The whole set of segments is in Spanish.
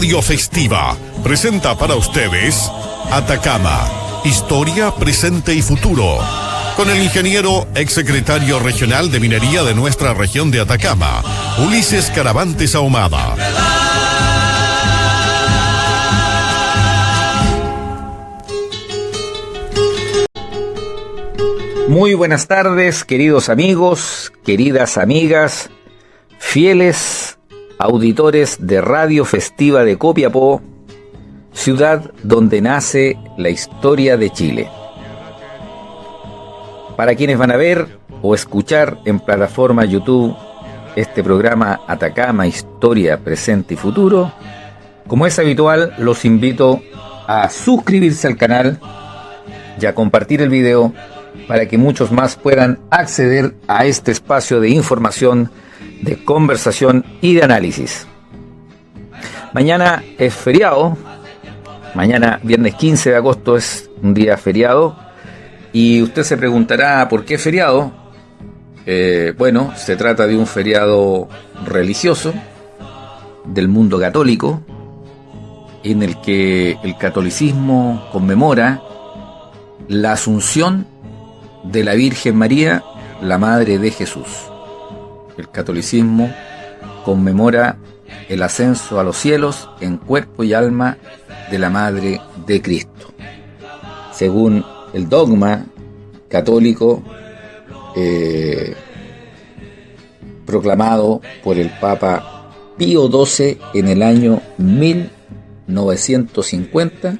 Radio Festiva presenta para ustedes Atacama, historia, presente y futuro, con el ingeniero exsecretario regional de minería de nuestra región de Atacama, Ulises Caravantes Ahumada. Muy buenas tardes, queridos amigos, queridas amigas, fieles auditores de Radio Festiva de Copiapó, ciudad donde nace la historia de Chile. Para quienes van a ver o escuchar en plataforma YouTube este programa Atacama, historia, presente y futuro, como es habitual, los invito a suscribirse al canal y a compartir el video para que muchos más puedan acceder a este espacio de información, de conversación y de análisis. Mañana es feriado, mañana viernes 15 de agosto es un día feriado, y usted se preguntará ¿por qué feriado? Bueno, se trata de un feriado religioso del mundo católico, en el que el catolicismo conmemora la asunción de la Virgen María, la Madre de Jesús. El catolicismo conmemora el ascenso a los cielos en cuerpo y alma de la Madre de Cristo. Según el dogma católico proclamado por el Papa Pío XII en el año 1950,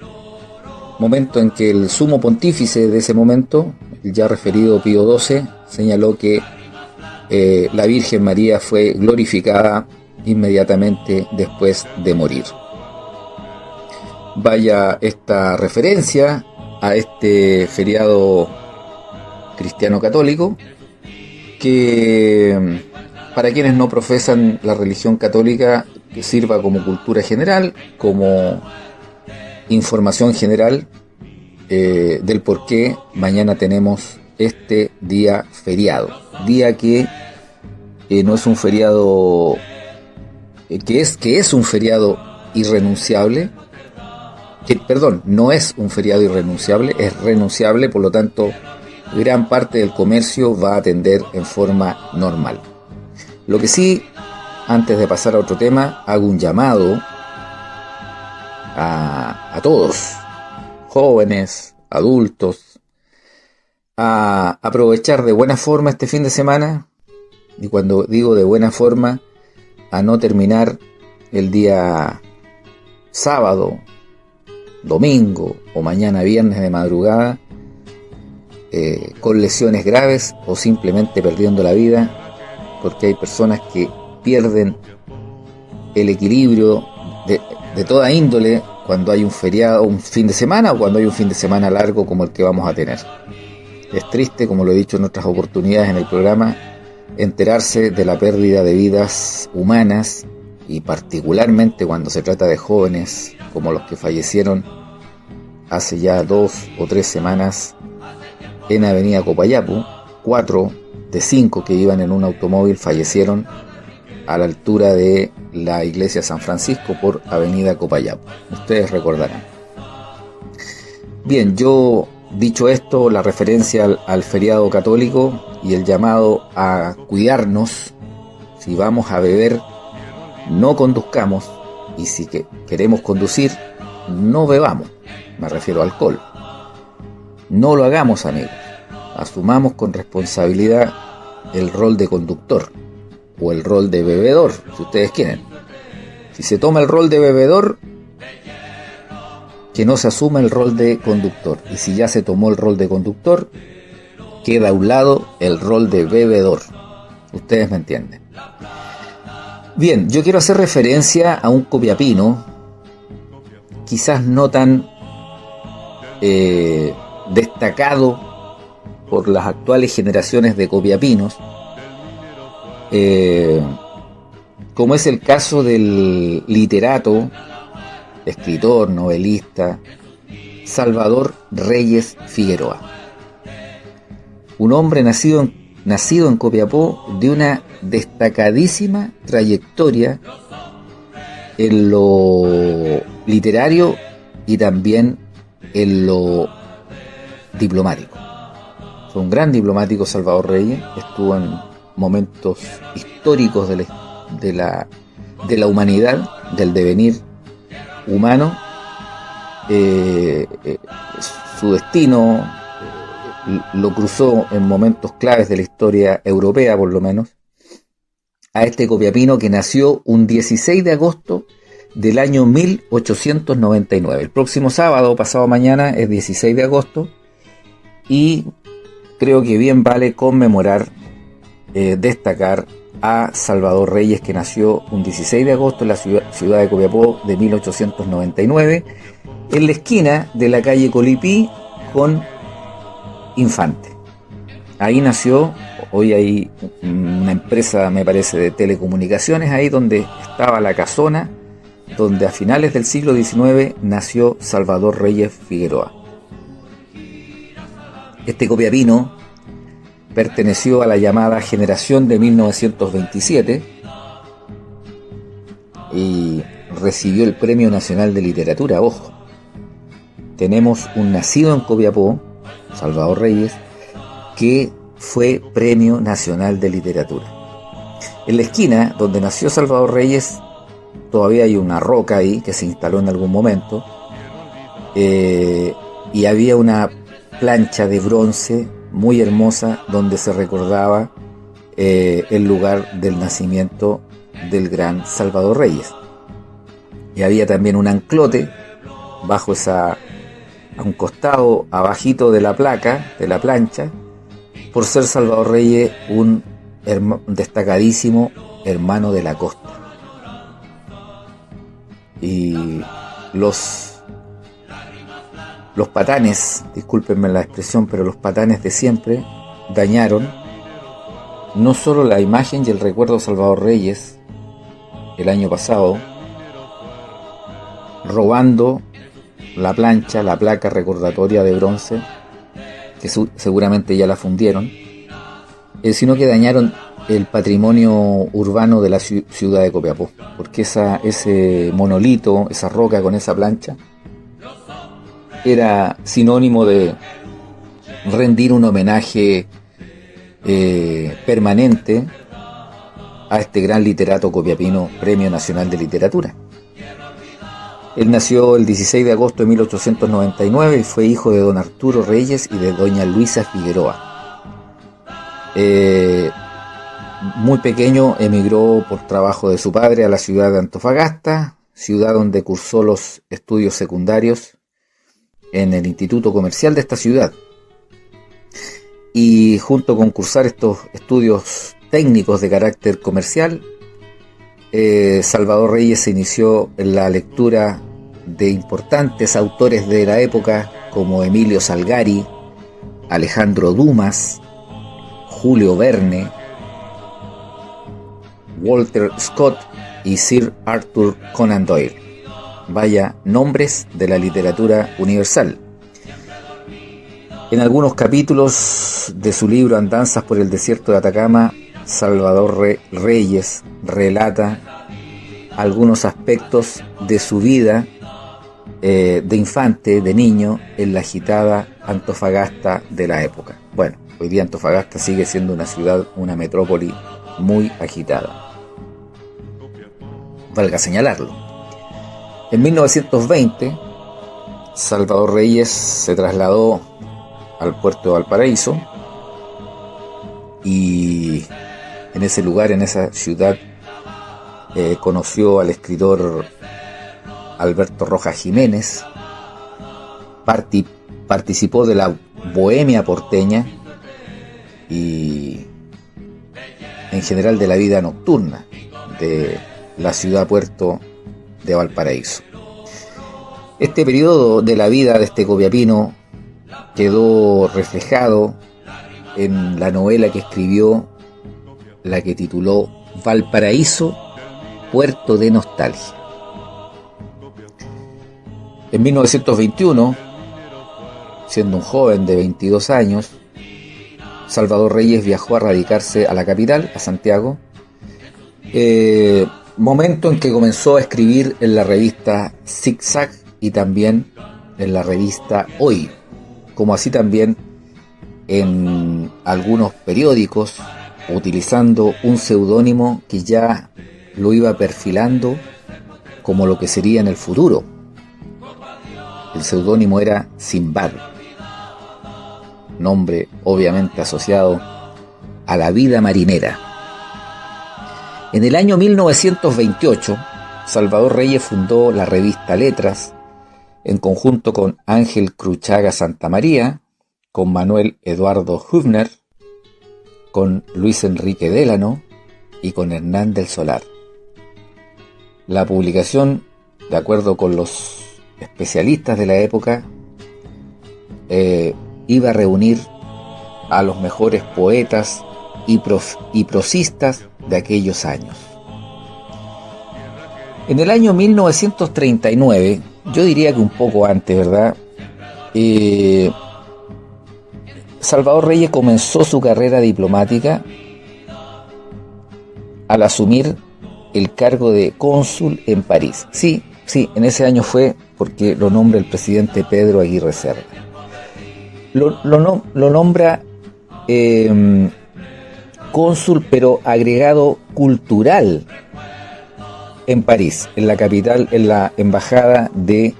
momento en que el sumo pontífice de ese momento, el ya referido Pío XII, señaló que la Virgen María fue glorificada inmediatamente después de morir. Vaya esta referencia a este feriado cristiano católico, que para quienes no profesan la religión católica, que sirva como cultura general, como información general del por qué mañana tenemos este día feriado. Día que no es un feriado, que es un feriado irrenunciable, no es un feriado irrenunciable, es renunciable, por lo tanto, gran parte del comercio va a atender en forma normal. Lo que sí, antes de pasar a otro tema, hago un llamado a todos, jóvenes, adultos, a aprovechar de buena forma este fin de semana, y cuando digo de buena forma, a no terminar el día sábado, domingo o mañana viernes de madrugada con lesiones graves o simplemente perdiendo la vida, porque hay personas que pierden el equilibrio de toda índole cuando hay un feriado, un fin de semana, o cuando hay un fin de semana largo como el que vamos a tener. Es triste, como lo he dicho en otras oportunidades en el programa, enterarse de la pérdida de vidas humanas, y particularmente cuando se trata de jóvenes como los que fallecieron hace ya 2 o 3 semanas en Avenida Copayapo. 4 de 5 que iban en un automóvil fallecieron a la altura de la iglesia San Francisco por Avenida Copayapo. Ustedes recordarán. Bien, yo dicho esto, la referencia al feriado católico y el llamado a cuidarnos. Si vamos a beber, no conduzcamos, y si queremos conducir, no bebamos. Me refiero al alcohol. No lo hagamos, amigos. Asumamos con responsabilidad el rol de conductor o el rol de bebedor, si ustedes quieren. Si se toma el rol de bebedor, que no se asuma el rol de conductor. Y si ya se tomó el rol de conductor, queda a un lado el rol de bebedor. Ustedes me entienden. Bien, yo quiero hacer referencia a un copiapino, quizás no tan destacado por las actuales generaciones de copiapinos, como es el caso del literato, escritor, novelista Salvador Reyes Figueroa. Un hombre nacido en Copiapó, de una destacadísima trayectoria en lo literario y también en lo diplomático. Fue un gran diplomático Salvador Reyes, estuvo en momentos históricos de la humanidad, del devenir humano. Su destino lo cruzó en momentos claves de la historia europea, por lo menos, a este copiapino que nació un 16 de agosto del año 1899. El próximo sábado, pasado mañana, es 16 de agosto, y creo que bien vale conmemorar, destacar a Salvador Reyes, que nació un 16 de agosto en la ciudad de Copiapó de 1899, en la esquina de la calle Colipí con Infante. Ahí nació. Hoy hay una empresa, me parece, de telecomunicaciones ahí donde estaba la casona, donde a finales del siglo XIX nació Salvador Reyes Figueroa. Este copiapino perteneció a la llamada generación de 1927 y recibió el Premio Nacional de Literatura. Ojo, tenemos un nacido en Copiapó, Salvador Reyes, que fue Premio Nacional de Literatura. En la esquina donde nació Salvador Reyes todavía hay una roca ahí que se instaló en algún momento, y había una plancha de bronce muy hermosa donde se recordaba el lugar del nacimiento del gran Salvador Reyes. Y había también un anclote bajo a un costado abajito de la placa, de la plancha, por ser Salvador Reyes un destacadísimo hermano de la costa. Y los patanes, discúlpenme la expresión, pero los patanes de siempre dañaron no solo la imagen y el recuerdo de Salvador Reyes el año pasado, robando la plancha, la placa recordatoria de bronce, que seguramente ya la fundieron, sino que dañaron el patrimonio urbano de la ciudad de Copiapó, porque ese monolito, esa roca con esa plancha, era sinónimo de rendir un homenaje permanente a este gran literato copiapino, Premio Nacional de Literatura. Él nació el 16 de agosto de 1899 y fue hijo de don Arturo Reyes y de doña Luisa Figueroa. Muy pequeño emigró por trabajo de su padre a la ciudad de Antofagasta, ciudad donde cursó los estudios secundarios en el Instituto Comercial de esta ciudad. Y junto con cursar estos estudios técnicos de carácter comercial, Salvador Reyes se inició en la lectura de importantes autores de la época como Emilio Salgari, Alejandro Dumas, Julio Verne, Walter Scott y Sir Arthur Conan Doyle. Vaya nombres de la literatura universal. En algunos capítulos de su libro Andanzas por el desierto de Atacama, Salvador Reyes relata algunos aspectos de su vida de infante, de niño, en la agitada Antofagasta de la época. Bueno, hoy día Antofagasta sigue siendo una ciudad, una metrópoli muy agitada, valga señalarlo. En 1920, Salvador Reyes se trasladó al puerto de Valparaíso y en ese lugar, en esa ciudad, conoció al escritor Alberto Rojas Jiménez, participó de la bohemia porteña y en general de la vida nocturna de la ciudad puerto de Valparaíso. Este periodo de la vida de este copiapino quedó reflejado en la novela que escribió, la que tituló Valparaíso, Puerto de Nostalgia. En 1921, siendo un joven de 22 años, Salvador Reyes viajó a radicarse a la capital, a Santiago, momento en que comenzó a escribir en la revista Zig-Zag y también en la revista Hoy, como así también en algunos periódicos, utilizando un seudónimo que ya lo iba perfilando como lo que sería en el futuro. El seudónimo era Sinbad, nombre obviamente asociado a la vida marinera. En el año 1928, Salvador Reyes fundó la revista Letras en conjunto con Ángel Cruchaga Santamaría, con Manuel Eduardo Hübner, con Luis Enrique Délano y con Hernán del Solar. La publicación, de acuerdo con los especialistas de la época, iba a reunir a los mejores poetas y prosistas de aquellos años. En el año 1939, yo diría que un poco antes, ¿verdad? Salvador Reyes comenzó su carrera diplomática al asumir el cargo de cónsul en París. Sí, en ese año fue porque lo nombra el presidente Pedro Aguirre Cerda. Lo nombra cónsul, pero agregado cultural en París, en la capital, en la embajada de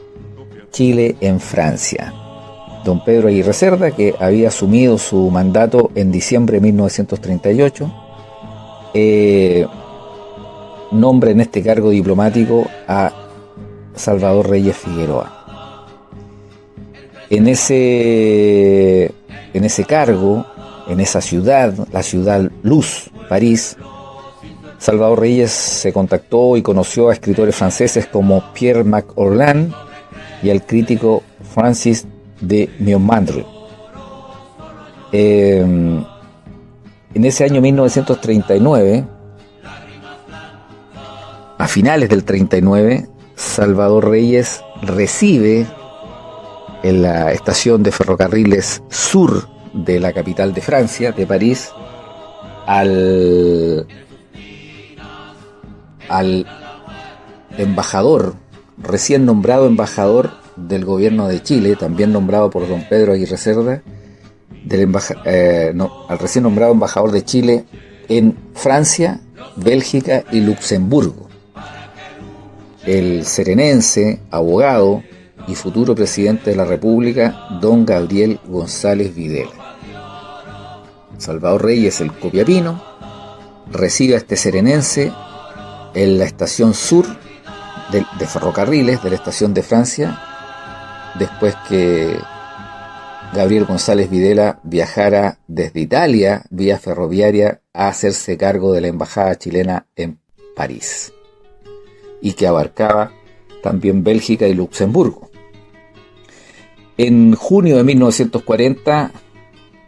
Chile en Francia. Don Pedro Aguirre Cerda, que había asumido su mandato en diciembre de 1938, nombra en este cargo diplomático a Salvador Reyes Figueroa. En ese cargo, en esa ciudad, la ciudad Luz, París, Salvador Reyes se contactó y conoció a escritores franceses como Pierre MacOrlan y al crítico Francis de Miomandre. En ese año 1939, a finales del 39, Salvador Reyes recibe en la estación de ferrocarriles sur de la capital de Francia, de París, al embajador, recién nombrado embajador del gobierno de Chile, también nombrado por don Pedro Aguirre Cerda, al recién nombrado embajador de Chile en Francia, Bélgica y Luxemburgo, el serenense, abogado y futuro presidente de la República, don Gabriel González Videla. Salvador Reyes, el copiapino, recibe a este serenense en la estación sur de ferrocarriles de la estación de Francia, después que Gabriel González Videla viajara desde Italia vía ferroviaria a hacerse cargo de la embajada chilena en París, y que abarcaba también Bélgica y Luxemburgo. En junio de 1940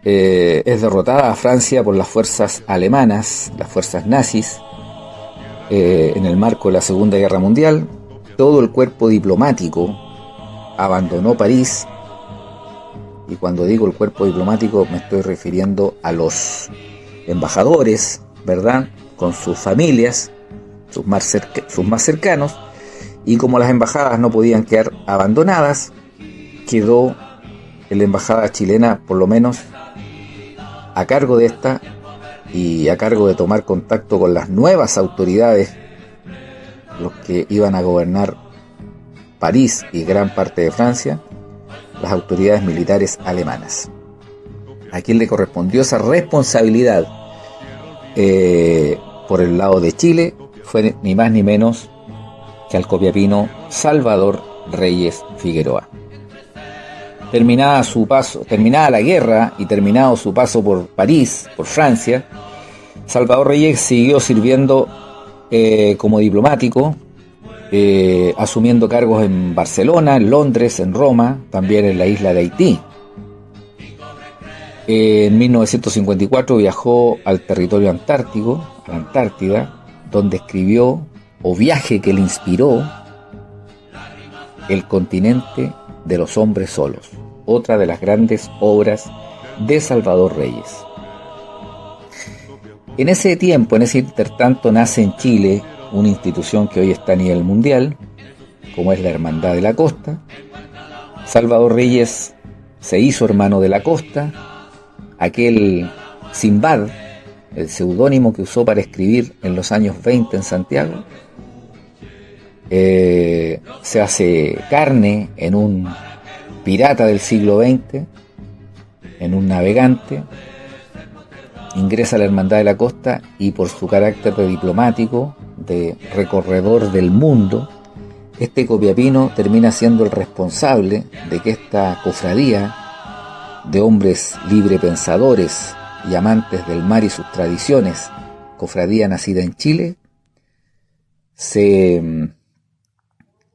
es derrotada a Francia por las fuerzas alemanas, las fuerzas nazis, en el marco de la Segunda Guerra Mundial. Todo el cuerpo diplomático abandonó París, y cuando digo el cuerpo diplomático me estoy refiriendo a los embajadores, ¿verdad?, con sus familias, sus más cercanos, y como las embajadas no podían quedar abandonadas, quedó la embajada chilena, por lo menos, a cargo de esta y a cargo de tomar contacto con las nuevas autoridades, los que iban a gobernar París y gran parte de Francia, las autoridades militares alemanas. A quien le correspondió esa responsabilidad por el lado de Chile fue ni más ni menos que al copiapino Salvador Reyes Figueroa. Terminada la guerra y terminado su paso por París, por Francia, Salvador Reyes siguió sirviendo como diplomático, asumiendo cargos en Barcelona, en Londres, en Roma, también en la isla de Haití. En 1954 viajó al territorio antártico, a la Antártida, donde escribió, o viaje que le inspiró, El continente de los hombres solos, otra de las grandes obras de Salvador Reyes. En ese tiempo, en ese intertanto, nace en Chile una institución que hoy está a nivel mundial, como es la Hermandad de la Costa. Salvador Reyes se hizo hermano de la Costa, aquel Simbad, el seudónimo que usó para escribir en los años 20 en Santiago, se hace carne en un pirata del siglo XX, en un navegante, ingresa a la Hermandad de la Costa y por su carácter de diplomático, de recorredor del mundo, este copiapino termina siendo el responsable de que esta cofradía de hombres librepensadores y amantes del mar y sus tradiciones, cofradía nacida en Chile, se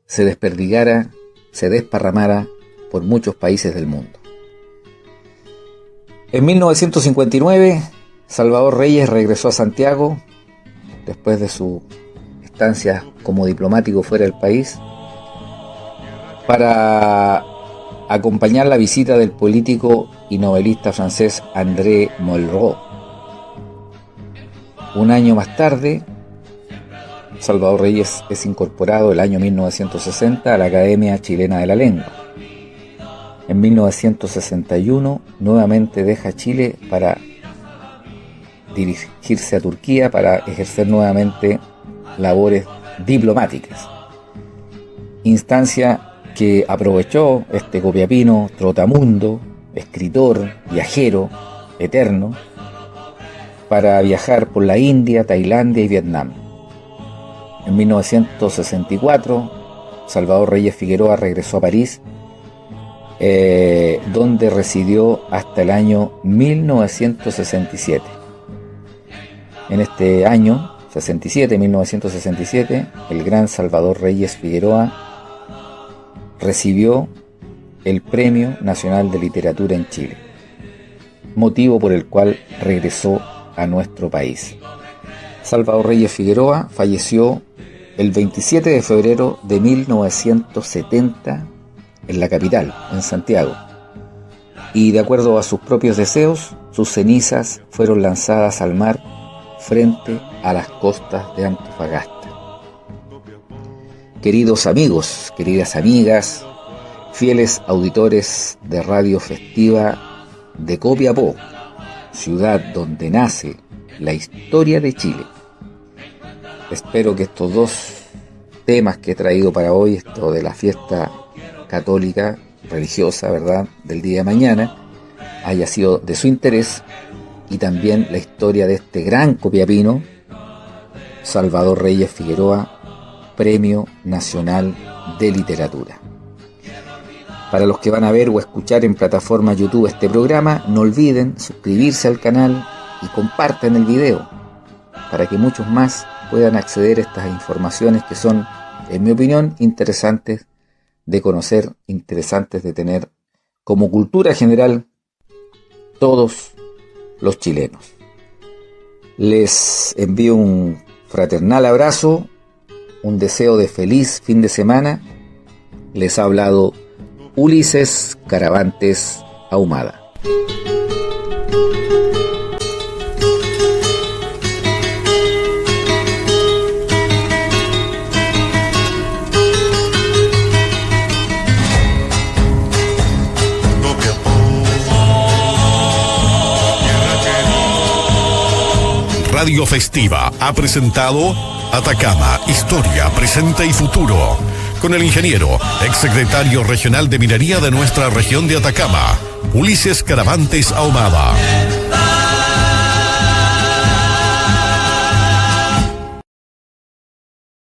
desperdigara, se desparramara por muchos países del mundo. En 1959, Salvador Reyes regresó a Santiago, después de su estancia como diplomático fuera del país, para acompañar la visita del político y novelista francés André Malraux. Un año más tarde, Salvador Reyes es incorporado el año 1960 a la Academia Chilena de la Lengua. En 1961 nuevamente deja Chile para dirigirse a Turquía para ejercer nuevamente labores diplomáticas. Instancia que aprovechó este copiapino trotamundo, escritor, viajero, eterno, para viajar por la India, Tailandia y Vietnam. En 1964, Salvador Reyes Figueroa regresó a París, donde residió hasta el año 1967. En este año, 1967, el gran Salvador Reyes Figueroa recibió el Premio Nacional de Literatura en Chile, motivo por el cual regresó a nuestro país. Salvador Reyes Figueroa falleció el 27 de febrero de 1970 en la capital, en Santiago, y de acuerdo a sus propios deseos, sus cenizas fueron lanzadas al mar frente a las costas de Antofagasta. Queridos amigos, queridas amigas, fieles auditores de Radio Festiva de Copiapó, ciudad donde nace la historia de Chile. Espero que estos dos temas que he traído para hoy, esto de la fiesta católica, religiosa, ¿verdad?, del día de mañana, haya sido de su interés, y también la historia de este gran copiapino, Salvador Reyes Figueroa, Premio Nacional de Literatura. Para los que van a ver o escuchar en plataforma YouTube este programa, no olviden suscribirse al canal y compartan el video para que muchos más puedan acceder a estas informaciones que son, en mi opinión, interesantes de conocer, interesantes de tener como cultura general todos los chilenos. Les envío un fraternal abrazo, un deseo de feliz fin de semana. Les ha hablado Ulises Caravantes Ahumada. Radio Festiva ha presentado Atacama, Historia, Presente y Futuro, con el ingeniero, exsecretario regional de Minería de nuestra región de Atacama, Ulises Caravantes Ahumada.